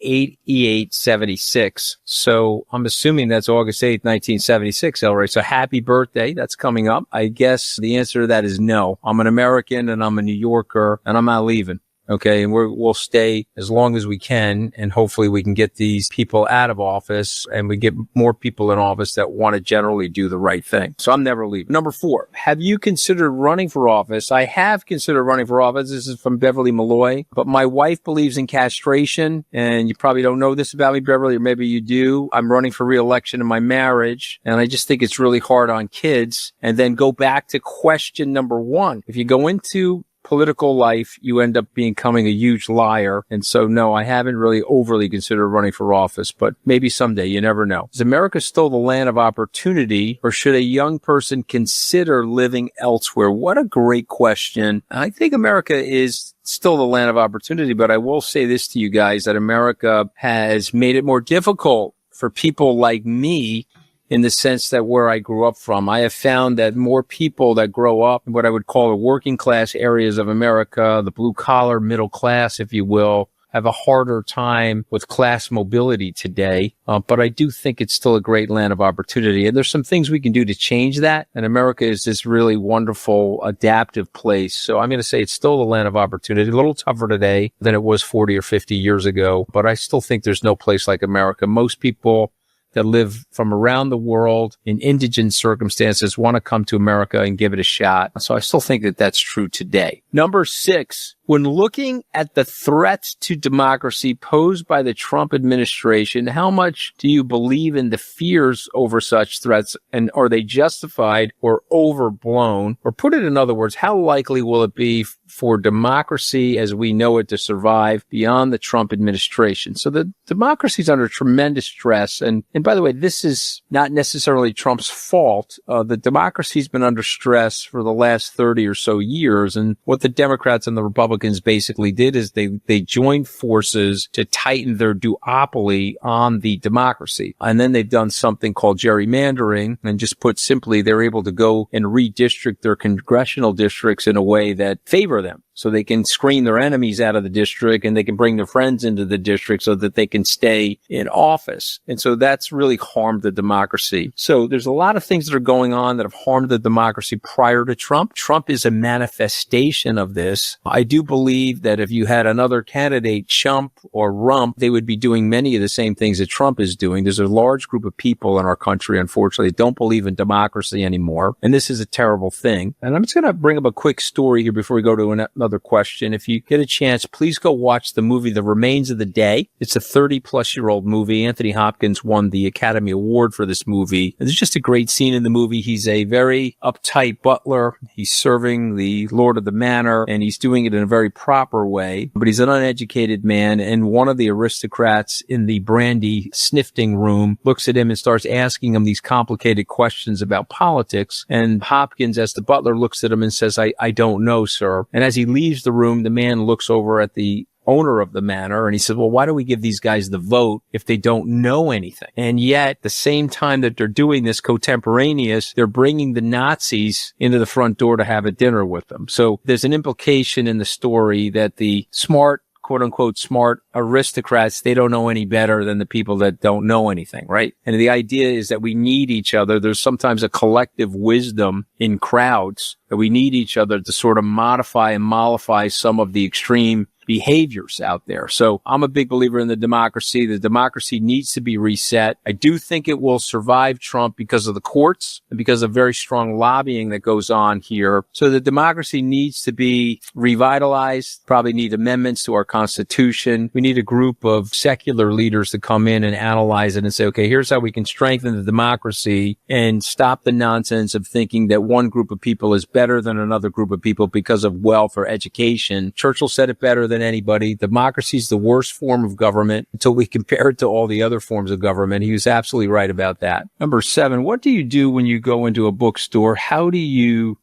Speaker 2: 8E876. So I'm assuming that's August 8th, 1976, El Ray. So happy birthday. That's coming up. I guess the answer to that is no. I'm an American and I'm a New Yorker and I'm not leaving. Okay. And we'll stay as long as we can. And hopefully we can get these people out of office and we get more people in office that want to generally do the right thing. So I'm never leaving. Number 4, have you considered running for office? I have considered running for office. This is from Beverly Malloy, but my wife believes in castration. And you probably don't know this about me, Beverly, or maybe you do. I'm running for re-election in my marriage. And I just think it's really hard on kids. And then go back to question number 1. If you go into political life, you end up becoming a huge liar. And so, no, I haven't really overly considered running for office, but maybe someday, you never know. Is America still the land of opportunity, or should a young person consider living elsewhere? What a great question. I think America is still the land of opportunity, but I will say this to you guys, that America has made it more difficult for people like me, in the sense that where I grew up from, I have found that more people that grow up in what I would call the working class areas of America, the blue collar middle class, if you will, have a harder time with class mobility today. But I do think it's still a great land of opportunity. And there's some things we can do to change that. And America is this really wonderful, adaptive place. So I'm going to say it's still the land of opportunity. A little tougher today than it was 40 or 50 years ago. But I still think there's no place like America. Most people that live from around the world in indigent circumstances want to come to America and give it a shot. So I still think that that's true today. Number 6, when looking at the threats to democracy posed by the Trump administration, how much do you believe in the fears over such threats, and are they justified or overblown? Or put it in other words, how likely will it be for democracy as we know it to survive beyond the Trump administration? So the democracy is under tremendous stress. And by the way, this is not necessarily Trump's fault. The democracy's been under stress for the last 30 or so years. And what the Democrats and the Republicans basically did is they joined forces to tighten their duopoly on the democracy. And then they've done something called gerrymandering, and just put simply, they're able to go and redistrict their congressional districts in a way that favor them. So they can screen their enemies out of the district and they can bring their friends into the district so that they can stay in office. And so that's really harmed the democracy. So there's a lot of things that are going on that have harmed the democracy prior to Trump. Trump is a manifestation of this. I do believe that if you had another candidate, Chump or Rump, they would be doing many of the same things that Trump is doing. There's a large group of people in our country, unfortunately, that don't believe in democracy anymore. And this is a terrible thing. And I'm just going to bring up a quick story here before we go to another question. If you get a chance, please go watch the movie The Remains of the Day. It's a 30-plus-year-old movie. Anthony Hopkins won the Academy Award for this movie. There's just a great scene in the movie. He's a very uptight butler. He's serving the Lord of the Manor, and he's doing it in a very proper way. But he's an uneducated man, and one of the aristocrats in the brandy snifting room looks at him and starts asking him these complicated questions about politics. And Hopkins, as the butler, looks at him and says, I don't know, sir. And as he leaves the room, the man looks over at the owner of the manor. And he said, well, why do we give these guys the vote if they don't know anything? And yet, the same time that they're doing this contemporaneous, they're bringing the Nazis into the front door to have a dinner with them. So there's an implication in the story that the smart, quote unquote, smart aristocrats, they don't know any better than the people that don't know anything, right? And the idea is that we need each other. There's sometimes a collective wisdom in crowds that we need each other to sort of modify and mollify some of the extreme behaviors out there. So I'm a big believer in the democracy. The democracy needs to be reset. I do think it will survive Trump because of the courts and because of very strong lobbying that goes on here. So the democracy needs to be revitalized, probably need amendments to our Constitution. We need a group of secular leaders to come in and analyze it and say, okay, here's how we can strengthen the democracy and stop the nonsense of thinking that one group of people is better than another group of people because of wealth or education. Churchill said it better than anybody. Democracy is the worst form of government until we compare it to all the other forms of government. He was absolutely right about that. Number 7, what do you do when you go into a bookstore? How do you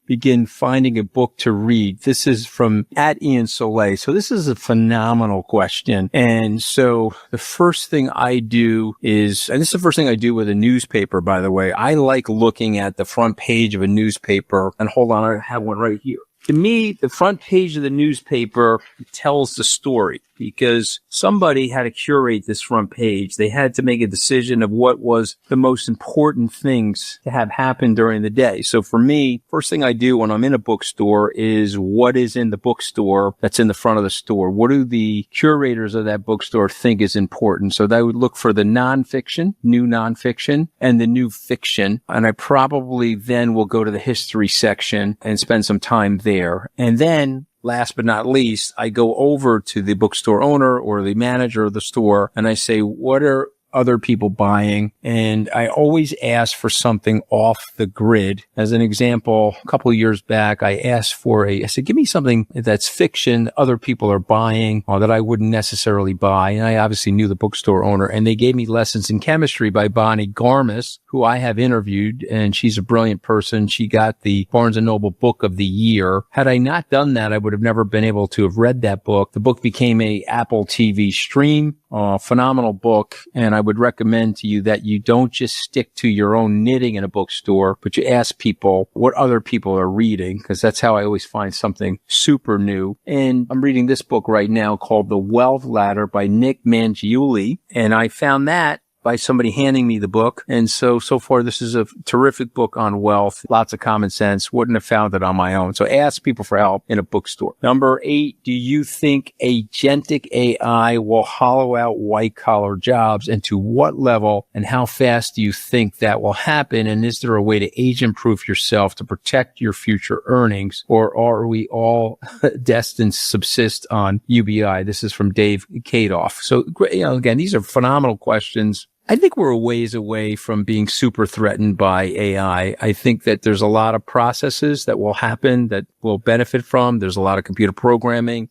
Speaker 2: begin finding a book to read? This is from @Ian Soleil. So this is a phenomenal question. And so the first thing I do is, and this is the first thing I do with a newspaper, by the way, I like looking at the front page of a newspaper. And hold on, I have one right here. To me, the front page of the newspaper tells the story because somebody had to curate this front page. They had to make a decision of what was the most important things to have happen during the day. So for me, first thing I do when I'm in a bookstore is what is in the bookstore that's in the front of the store. What do the curators of that bookstore think is important? So they would look for the nonfiction, new nonfiction, and the new fiction. And I probably then will go to the history section and spend some time there. And then last but not least, I go over to the bookstore owner or the manager of the store and I say, what are other people buying? And I always ask for something off the grid. As an example, a couple of years back, I said, give me something that's fiction that other people are buying or that I wouldn't necessarily buy. And I obviously knew the bookstore owner, and they gave me Lessons in Chemistry by Bonnie Garmis, who I have interviewed, and she's a brilliant person. She got the Barnes & Noble Book of the Year. Had I not done that, I would have never been able to have read that book. The book became a Apple TV stream, phenomenal book. And I would recommend to you that you don't just stick to your own knitting in a bookstore, but you ask people what other people are reading, because that's how I always find something super new. And I'm reading this book right now called The Wealth Ladder by Nick Mangiuli. And I found that by somebody handing me the book. And so far, this is a terrific book on wealth. Lots of common sense. Wouldn't have found it on my own. So ask people for help in a bookstore. Number 8, do you think agentic AI will hollow out white collar jobs, and to what level and how fast do you think that will happen? And is there a way to agent proof yourself to protect your future earnings, or are we all destined to subsist on UBI? This is from Dave Kadoff. So, again, these are phenomenal questions. I think we're a ways away from being super threatened by AI. I think that there's a lot of processes that will happen that we'll benefit from. There's a lot of computer programming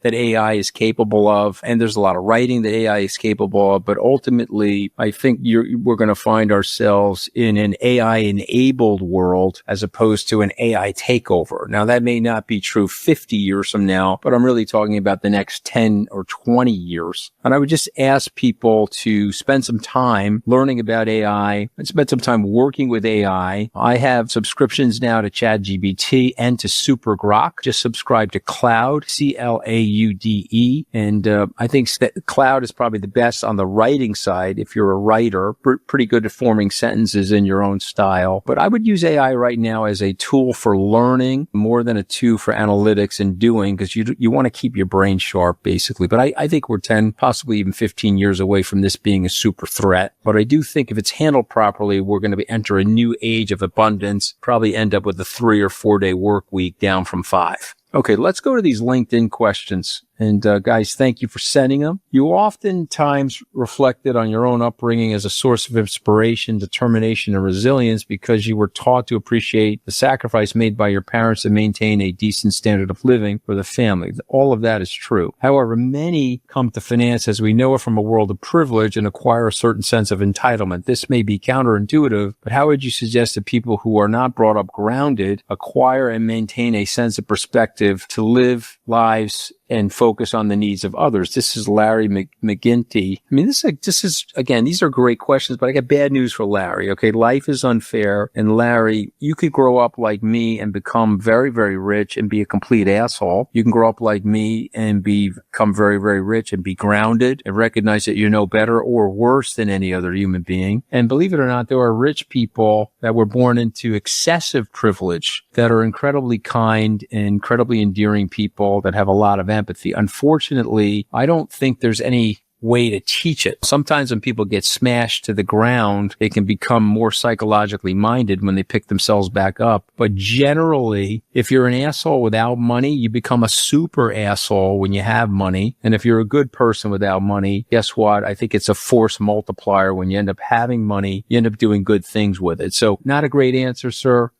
Speaker 2: that AI is capable of, and there's a lot of writing that AI is capable of. But ultimately, I think we're going to find ourselves in an AI-enabled world as opposed to an AI takeover. Now, that may not be true 50 years from now, but I'm really talking about the next 10 or 20 years. And I would just ask people to spend some time learning about AI and spend some time working with AI. I have subscriptions now to ChatGPT and to Super Grok. Just subscribe to Cloud, CLAUDE. And I think Cloud is probably the best on the writing side. If you're a writer, pretty good at forming sentences in your own style. But I would use AI right now as a tool for learning more than a tool for analytics and doing, because you want to keep your brain sharp, basically. But I think we're 10, possibly even 15 years away from this being a super threat. But I do think if it's handled properly, we're going to enter a new age of abundance, probably end up with a 3 or 4 day work week down from 5. Okay, let's go to these LinkedIn questions. And guys, thank you for sending them. You oftentimes reflected on your own upbringing as a source of inspiration, determination, and resilience because you were taught to appreciate the sacrifice made by your parents to maintain a decent standard of living for the family. All of that is true. However, many come to finance as we know it from a world of privilege and acquire a certain sense of entitlement. This may be counterintuitive, but how would you suggest that people who are not brought up grounded acquire and maintain a sense of perspective to live lives and focus on the needs of others. This is Larry McGinty. I mean, again, these are great questions, but I got bad news for Larry. Okay. Life is unfair. And Larry, you could grow up like me and become very, very rich and be a complete asshole. You can grow up like me and become very, very rich and be grounded and recognize that you're no better or worse than any other human being. And believe it or not, there are rich people that were born into excessive privilege that are incredibly kind and incredibly endearing people that have a lot of empathy. Unfortunately, I don't think there's any way to teach it. Sometimes when people get smashed to the ground, they can become more psychologically minded when they pick themselves back up. But generally, if you're an asshole without money, you become a super asshole when you have money. And if you're a good person without money, guess what? I think it's a force multiplier. When you end up having money, you end up doing good things with it. So not a great answer, sir.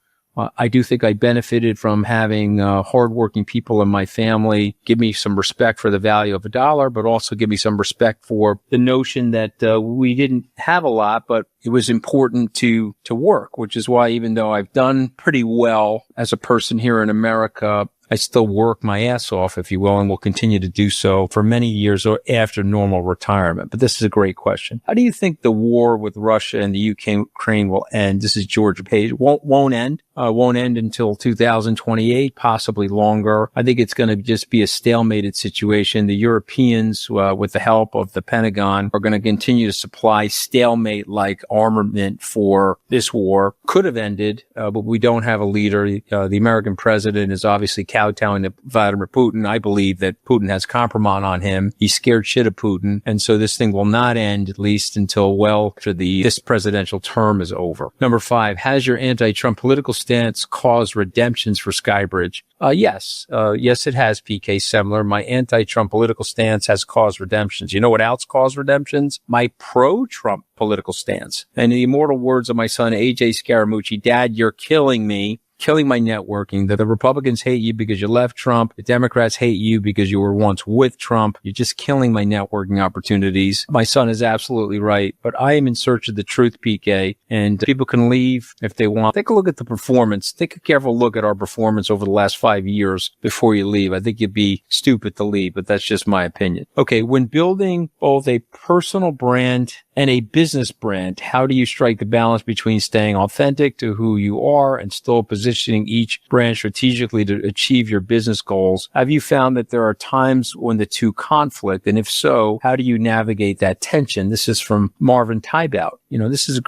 Speaker 2: I do think I benefited from having hardworking people in my family give me some respect for the value of a dollar, but also give me some respect for the notion that we didn't have a lot, but it was important to work, which is why even though I've done pretty well as a person here in America, I still work my ass off, if you will, and will continue to do so for many years or after normal retirement. But this is a great question. How do you think the war with Russia and the Ukraine will end? This is George Page. Won't end. Won't end until 2028, possibly longer. I think it's going to just be a stalemated situation. The Europeans, with the help of the Pentagon, are going to continue to supply stalemate-like armament for this war. Could have ended, but we don't have a leader. The American president is obviously kowtowing to Vladimir Putin. I believe that Putin has compromise on him. He's scared shit of Putin. And so this thing will not end, at least until well after this presidential term is over. Number 5, has your anti-Trump political stance caused redemptions for Skybridge? Yes. Yes, it has, PK Semler. My anti-Trump political stance has caused redemptions. You know what else caused redemptions? My pro-Trump political stance. And the immortal words of my son, AJ Scaramucci, Dad, you're killing me. Killing my networking. That the Republicans hate you because you left Trump. The Democrats hate you because you were once with Trump. You're just killing my networking opportunities. My son is absolutely right, but I am in search of the truth, PK, and people can leave if they want. Take a look at the performance. Take a careful look at our performance over the last 5 years before you leave. I think you'd be stupid to leave, but that's just my opinion. Okay, when building both a personal brand and a business brand, how do you strike the balance between staying authentic to who you are and still positioning each brand strategically to achieve your business goals? Have you found that there are times when the two conflict? And if so, how do you navigate that tension? This is from Marvin Tybout. This is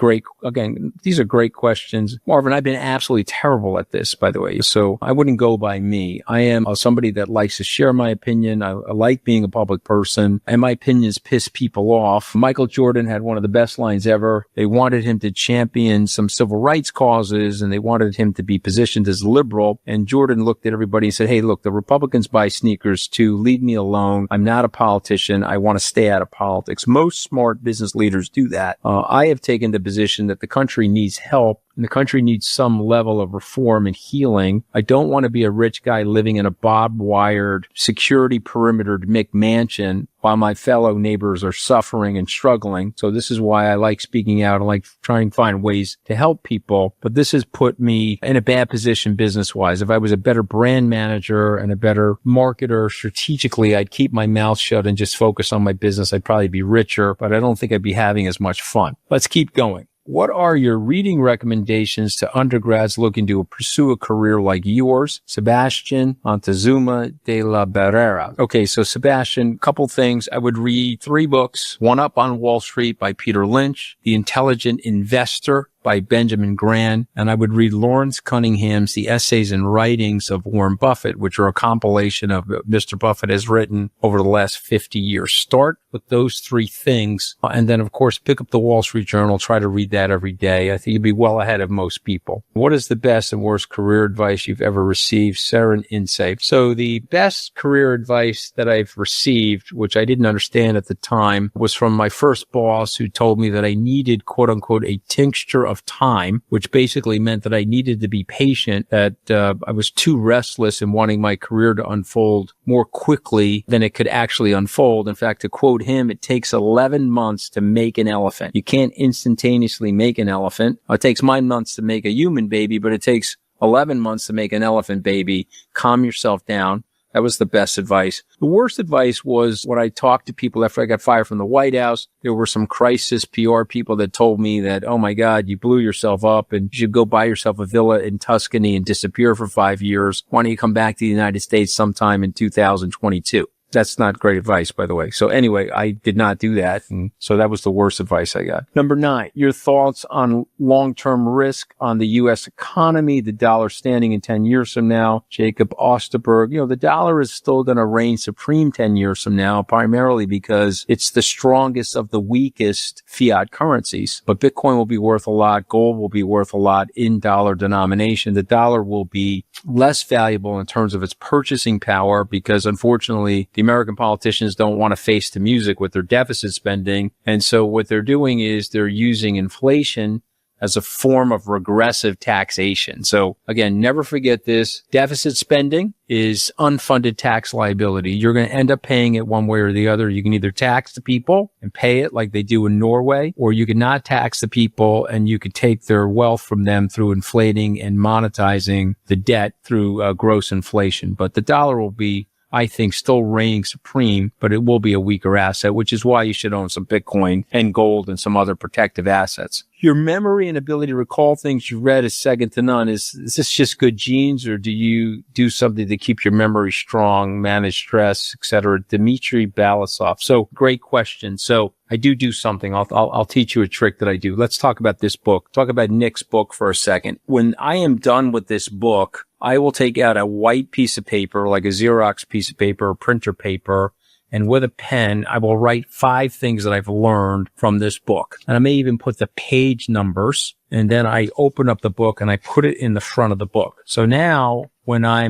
Speaker 2: these are great questions. Marvin, I've been absolutely terrible at this, by the way. So I wouldn't go by me. I am somebody that likes to share my opinion. I like being a public person, and my opinions piss people off. Michael Jordan had one of the best lines ever. They wanted him to champion some civil rights causes, and they wanted him to be positioned as liberal. And Jordan looked at everybody and said, hey, look, the Republicans buy sneakers too. Leave me alone. I'm not a politician. I want to stay out of politics. Most smart business leaders do that. I have taken the position that the country needs help and the country needs some level of reform and healing. I don't want to be a rich guy living in a barbed-wired, security perimetered McMansion while my fellow neighbors are suffering and struggling. So this is why I like speaking out. I like trying to find ways to help people. But this has put me in a bad position business-wise. If I was a better brand manager and a better marketer strategically, I'd keep my mouth shut and just focus on my business. I'd probably be richer, but I don't think I'd be having as much fun. Let's keep going. What are your reading recommendations to undergrads looking to pursue a career like yours? Sebastian Montezuma de la Barrera. Okay, so Sebastian, couple things. I would read 3 books. One Up on Wall Street by Peter Lynch, The Intelligent Investor by Benjamin Graham, and I would read Lawrence Cunningham's The Essays and Writings of Warren Buffett, which are a compilation of what Mr. Buffett has written over the last 50 years. Start with those 3 things, and then, of course, pick up the Wall Street Journal. Try to read that every day. I think you'd be well ahead of most people. What is the best and worst career advice you've ever received? Saren Insafe. So the best career advice that I've received, which I didn't understand at the time, was from my first boss who told me that I needed, quote unquote, a tincture of time, which basically meant that I needed to be patient, that I was too restless in wanting my career to unfold more quickly than it could actually unfold. In fact, to quote him, it takes 11 months to make an elephant. You can't instantaneously make an elephant. It takes 9 months to make a human baby, but it takes 11 months to make an elephant baby. Calm yourself down. That was the best advice. The worst advice was when I talked to people after I got fired from the White House. There were some crisis PR people that told me that, oh my God, you blew yourself up and you should go buy yourself a villa in Tuscany and disappear for 5 years. Why don't you come back to the United States sometime in 2022? That's not great advice, by the way. So anyway, I did not do that. And so that was the worst advice I got. Number 9, your thoughts on long-term risk on the U.S. economy, the dollar standing in 10 years from now. Jacob Osterberg, the dollar is still going to reign supreme 10 years from now, primarily because it's the strongest of the weakest fiat currencies. But Bitcoin will be worth a lot. Gold will be worth a lot in dollar denomination. The dollar will be less valuable in terms of its purchasing power because, unfortunately, the American politicians don't want to face the music with their deficit spending. And so what they're doing is they're using inflation as a form of regressive taxation. So again, never forget this. Deficit spending is unfunded tax liability. You're going to end up paying it one way or the other. You can either tax the people and pay it like they do in Norway, or you can not tax the people and you could take their wealth from them through inflating and monetizing the debt through gross inflation. But the dollar will be, I think, still reigning supreme, but it will be a weaker asset, which is why you should own some Bitcoin and gold and some other protective assets. Your memory and ability to recall things you read is second to none. Is this just good genes, or do you do something to keep your memory strong, manage stress, etc.? Dmitry Balasov. So great question. So I do something. I'll teach you a trick that I do. Let's talk about this book. Talk about Nick's book for a second. When I am done with this book, I will take out a white piece of paper, like a Xerox piece of paper or printer paper, and with a pen, I will write 5 things that I've learned from this book. And I may even put the page numbers, and then I open up the book and I put it in the front of the book. So now when I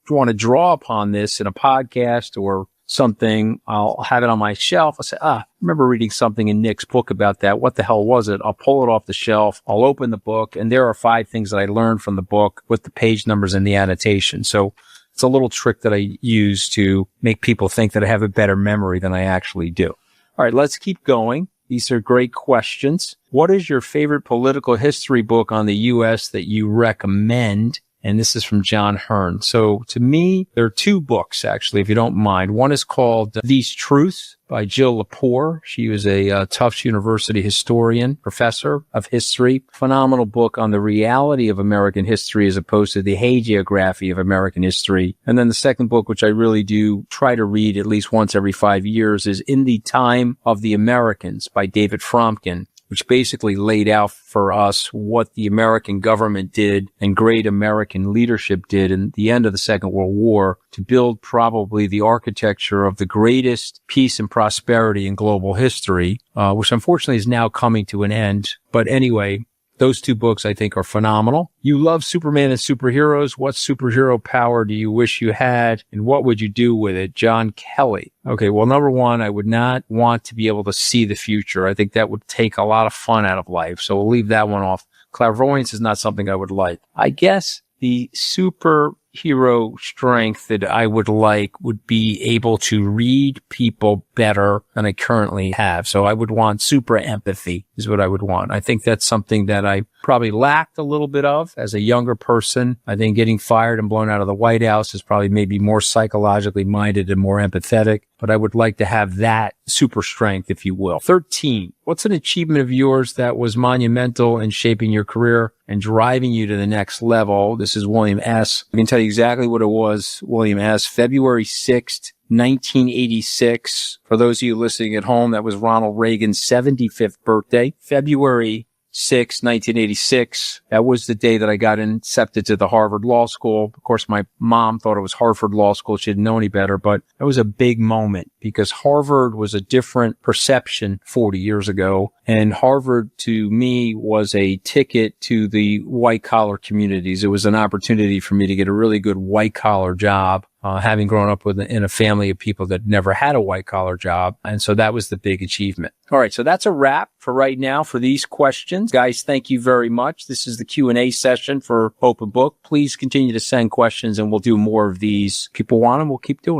Speaker 2: want to draw upon this in a podcast or something, I'll have it on my shelf. I'll say, I remember reading something in Nick's book about that. What the hell was it? I'll pull it off the shelf. I'll open the book, and there are 5 things that I learned from the book with the page numbers and the annotation. So it's a little trick that I use to make people think that I have a better memory than I actually do. All right, let's keep going. These are great questions. What is your favorite political history book on the U.S. that you recommend? And this is from John Hearn. So to me, there are 2 books, actually, if you don't mind. One is called These Truths by Jill Lepore. She was a Tufts University historian, professor of history. Phenomenal book on the reality of American history as opposed to the hagiography of American history. And then the second book, which I really do try to read at least once every 5 years, is In the Time of the Americans by David Fromkin, which basically laid out for us what the American government did and great American leadership did in the end of the Second World War to build probably the architecture of the greatest peace and prosperity in global history, which unfortunately is now coming to an end. But anyway, those 2 books I think are phenomenal. You love Superman and superheroes. What superhero power do you wish you had, and what would you do with it? John Kelly. Okay, well, number 1, I would not want to be able to see the future. I think that would take a lot of fun out of life, so we'll leave that one off. Clairvoyance is not something I would like. I guess the superhero strength that I would like would be able to read people better than I currently have. So I would want super empathy is what I would want. I think that's something that I probably lacked a little bit of as a younger person. I think getting fired and blown out of the White House is probably maybe more psychologically minded and more empathetic, but I would like to have that super strength, if you will. 13. What's an achievement of yours that was monumental in shaping your career and driving you to the next level? This is William S. I can tell you exactly what it was, William S. February 6th, 1986. For those of you listening at home, that was Ronald Reagan's 75th birthday. February 6, 1986. That was the day that I got accepted to the Harvard Law School. Of course, my mom thought it was Harvard Law School. She didn't know any better, but it was a big moment because Harvard was a different perception 40 years ago. And Harvard, to me, was a ticket to the white-collar communities. It was an opportunity for me to get a really good white-collar job, having grown up in a family of people that never had a white-collar job. And so that was the big achievement. All right, so that's a wrap for right now for these questions. Guys, thank you very much. This is the Q&A session for Open Book. Please continue to send questions, and we'll do more of these. People want them, we'll keep doing them.